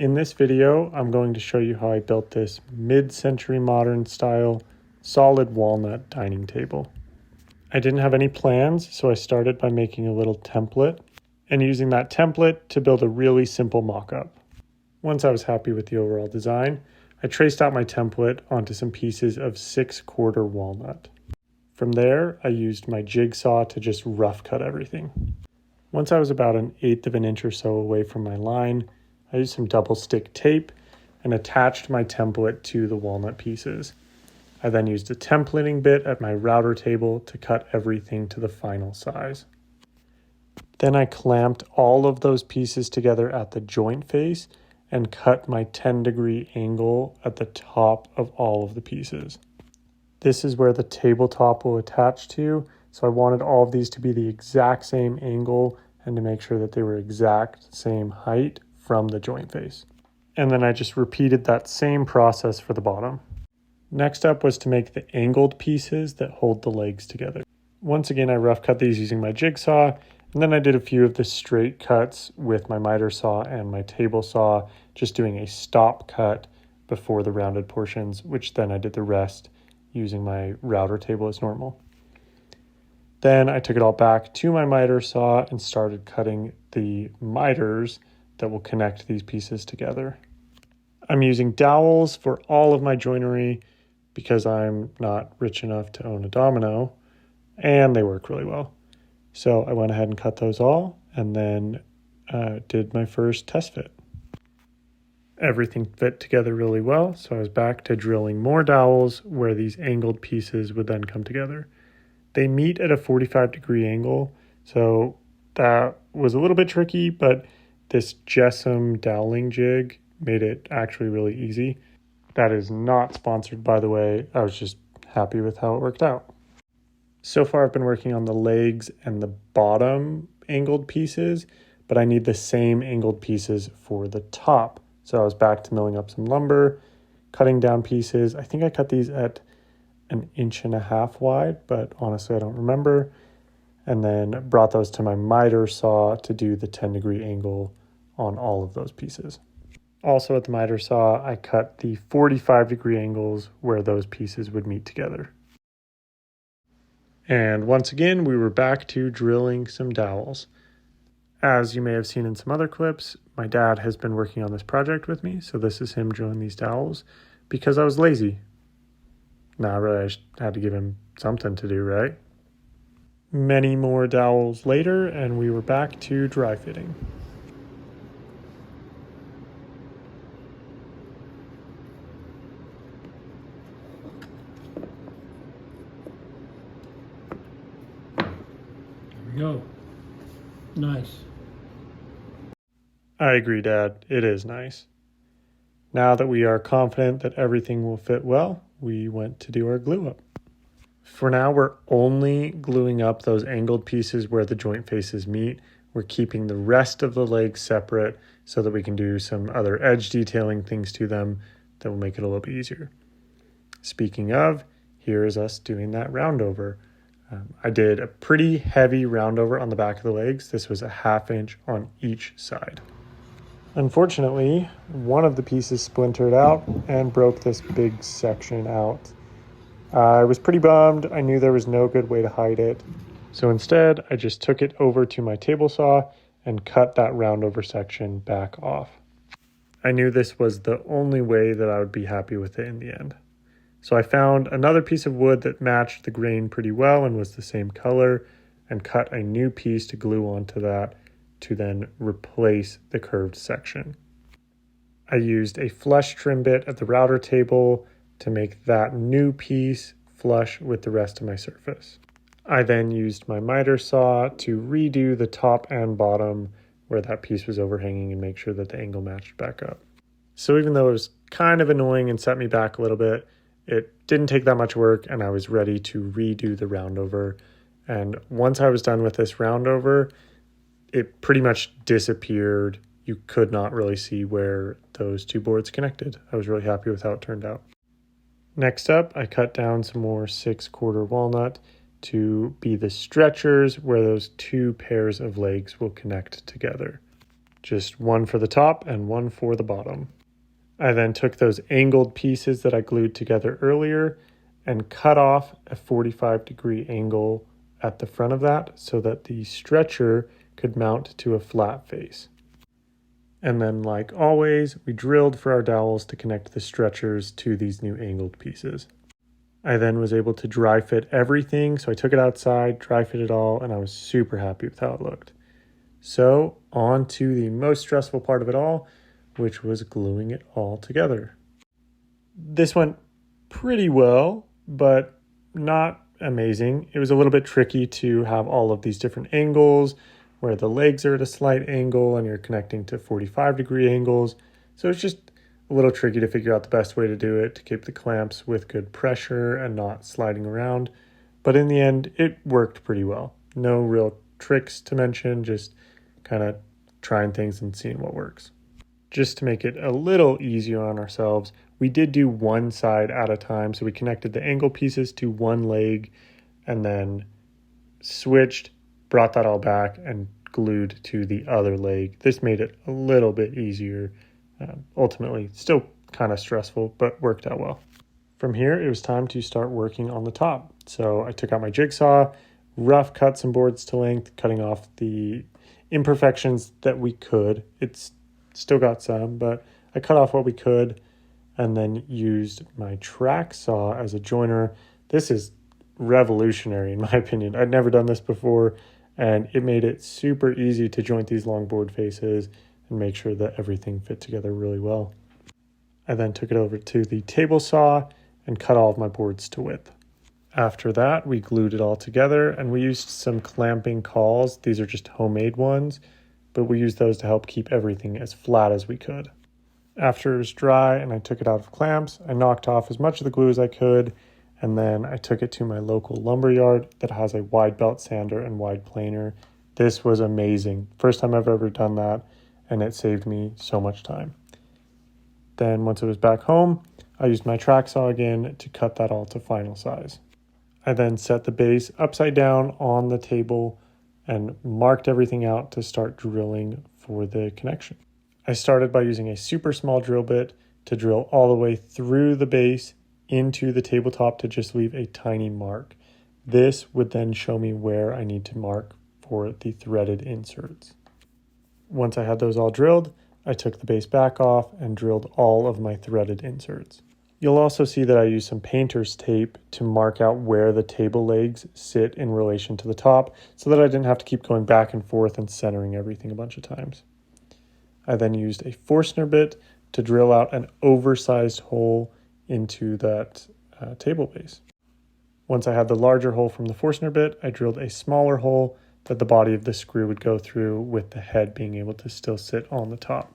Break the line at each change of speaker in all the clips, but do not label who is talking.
In this video, I'm going to show you how I built this mid-century modern style solid walnut dining table. I didn't have any plans, so I started by making a little template and using that template to build a really simple mock-up. Once I was happy with the overall design, I traced out my template onto some pieces of 6/4 walnut. From there, I used my jigsaw to just rough cut everything. Once I was about 1/8 of an inch or so away from my line, I used some double stick tape and attached my template to the walnut pieces. I then used a templating bit at my router table to cut everything to the final size. Then I clamped all of those pieces together at the joint face and cut my 10-degree angle at the top of all of the pieces. This is where the tabletop will attach to, so I wanted all of these to be the exact same angle and to make sure that they were exact same height from the joint face. And then I just repeated that same process for the bottom. Next up was to make the angled pieces that hold the legs together. Once again, I rough cut these using my jigsaw, and then I did a few of the straight cuts with my miter saw and my table saw, just doing a stop cut before the rounded portions, which then I did the rest using my router table as normal. Then I took it all back to my miter saw and started cutting the miters that will connect these pieces together. I'm using dowels for all of my joinery because I'm not rich enough to own a domino, and they work really well. So I went ahead and cut those all and then did my first test fit. Everything fit together really well, so I was back to drilling more dowels where these angled pieces would then come together. They meet at a 45-degree angle, so that was a little bit tricky, but this Jessam doweling jig made it actually really easy. That is not sponsored, by the way. I was just happy with how it worked out. So far, I've been working on the legs and the bottom angled pieces, but I need the same angled pieces for the top. So I was back to milling up some lumber, cutting down pieces. I think I cut these at 1.5 inches wide, but honestly, I don't remember. And then brought those to my miter saw to do the 10-degree angle on all of those pieces. Also at the miter saw, I cut the 45-degree angles where those pieces would meet together. And once again, we were back to drilling some dowels. As you may have seen in some other clips, my dad has been working on this project with me, so this is him drilling these dowels because I was lazy. Nah, really, I just had to give him something to do, right? Many more dowels later, and we were back to dry fitting.
There we go. Nice.
I agree, Dad. It is nice. Now that we are confident that everything will fit well, we went to do our glue up. For now, we're only gluing up those angled pieces where the joint faces meet. We're keeping the rest of the legs separate so that we can do some other edge detailing things to them that will make it a little bit easier. Speaking of, here is us doing that roundover. I did a pretty heavy roundover on the back of the legs. This was 1/2 inch on each side. Unfortunately, one of the pieces splintered out and broke this big section out. I was pretty bummed. I knew there was no good way to hide it. So instead, I just took it over to my table saw and cut that roundover section back off. I knew this was the only way that I would be happy with it in the end. So I found another piece of wood that matched the grain pretty well and was the same color and cut a new piece to glue onto that to then replace the curved section. I used a flush trim bit at the router table to make that new piece flush with the rest of my surface. I then used my miter saw to redo the top and bottom where that piece was overhanging and make sure that the angle matched back up. So even though it was kind of annoying and set me back a little bit, it didn't take that much work and I was ready to redo the roundover. And once I was done with this roundover, it pretty much disappeared. You could not really see where those two boards connected. I was really happy with how it turned out. Next up, I cut down some more 6/4 walnut to be the stretchers where those two pairs of legs will connect together. just one for the top and one for the bottom. I then took those angled pieces that I glued together earlier and cut off a 45-degree angle at the front of that so that the stretcher could mount to a flat face. And then, like always, we drilled for our dowels to connect the stretchers to these new angled pieces. I then was able to dry fit everything, so I took it outside, dry fit it all, and I was super happy with how it looked. So, on to the most stressful part of it all, which was gluing it all together. This went pretty well, but not amazing. It was a little bit tricky to have all of these different angles where the legs are at a slight angle and you're connecting to 45-degree angles. So it's just a little tricky to figure out the best way to do it to keep the clamps with good pressure and not sliding around. But in the end, it worked pretty well. No real tricks to mention, just kind of trying things and seeing what works. Just to make it a little easier on ourselves, we did do one side at a time. So we connected the angle pieces to one leg and then switched, brought that all back and glued to the other leg. This made it a little bit easier. Ultimately, still kind of stressful, but worked out well. From here, it was time to start working on the top. So I took out my jigsaw, rough cut some boards to length, cutting off the imperfections that we could. It's still got some, but I cut off what we could and then used my track saw as a joiner. This is revolutionary in my opinion. I'd never done this before, and it made it super easy to joint these long board faces and make sure that everything fit together really well. I then took it over to the table saw and cut all of my boards to width. After that, we glued it all together and we used some clamping cauls. These are just homemade ones, but we used those to help keep everything as flat as we could. After it was dry and I took it out of clamps, I knocked off as much of the glue as I could, and then I took it to my local lumber yard that has a wide belt sander and wide planer. This was amazing. First time I've ever done that, and it saved me so much time. Then once it was back home, I used my track saw again to cut that all to final size. I then set the base upside down on the table and marked everything out to start drilling for the connection. I started by using a super small drill bit to drill all the way through the base into the tabletop to just leave a tiny mark. This would then show me where I need to mark for the threaded inserts. Once I had those all drilled, I took the base back off and drilled all of my threaded inserts. You'll also see that I used some painter's tape to mark out where the table legs sit in relation to the top so that I didn't have to keep going back and forth and centering everything a bunch of times. I then used a Forstner bit to drill out an oversized hole into that table base. Once I had the larger hole from the Forstner bit, I drilled a smaller hole that the body of the screw would go through, with the head being able to still sit on the top.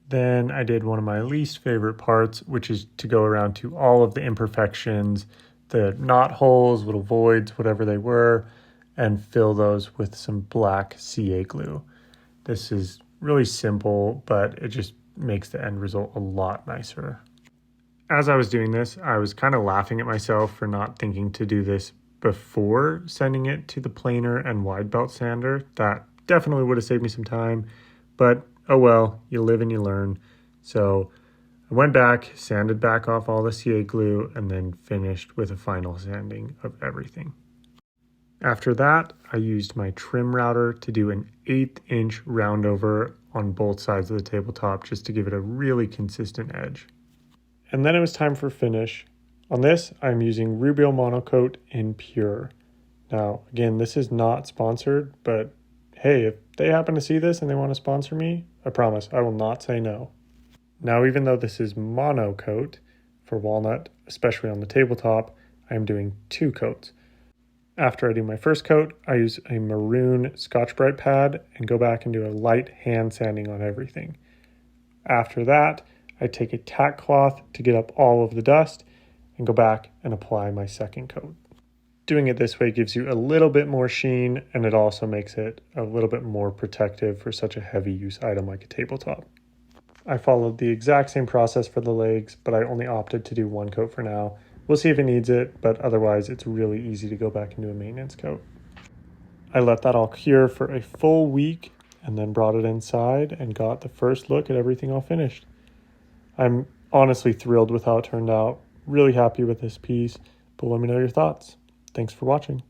Then I did one of my least favorite parts, which is to go around to all of the imperfections, the knot holes, little voids, whatever they were, and fill those with some black CA glue. This is really simple, but it just makes the end result a lot nicer. As I was doing this, I was kind of laughing at myself for not thinking to do this before sending it to the planer and wide belt sander. That definitely would have saved me some time, but oh well, you live and you learn. So I went back, sanded back off all the CA glue, and then finished with a final sanding of everything. After that, I used my trim router to do an 1/8-inch roundover on both sides of the tabletop just to give it a really consistent edge. And then it was time for finish. On this, I'm using Rubio Monocoat in Pure. Now, again, this is not sponsored, but hey, if they happen to see this and they want to sponsor me, I promise I will not say no. Now, even though this is monocoat for Walnut, especially on the tabletop, I am doing 2 coats. After I do my first coat, I use a maroon Scotch-Brite pad and go back and do a light hand sanding on everything. After that, I take a tack cloth to get up all of the dust and go back and apply my second coat. Doing it this way gives you a little bit more sheen, and it also makes it a little bit more protective for such a heavy use item like a tabletop. I followed the exact same process for the legs, but I only opted to do 1 coat for now. We'll see if it needs it, but otherwise it's really easy to go back and do a maintenance coat. I let that all cure for a full week, and then brought it inside and got the first look at everything all finished. I'm honestly thrilled with how it turned out. Really happy with this piece, but let me know your thoughts. Thanks for watching.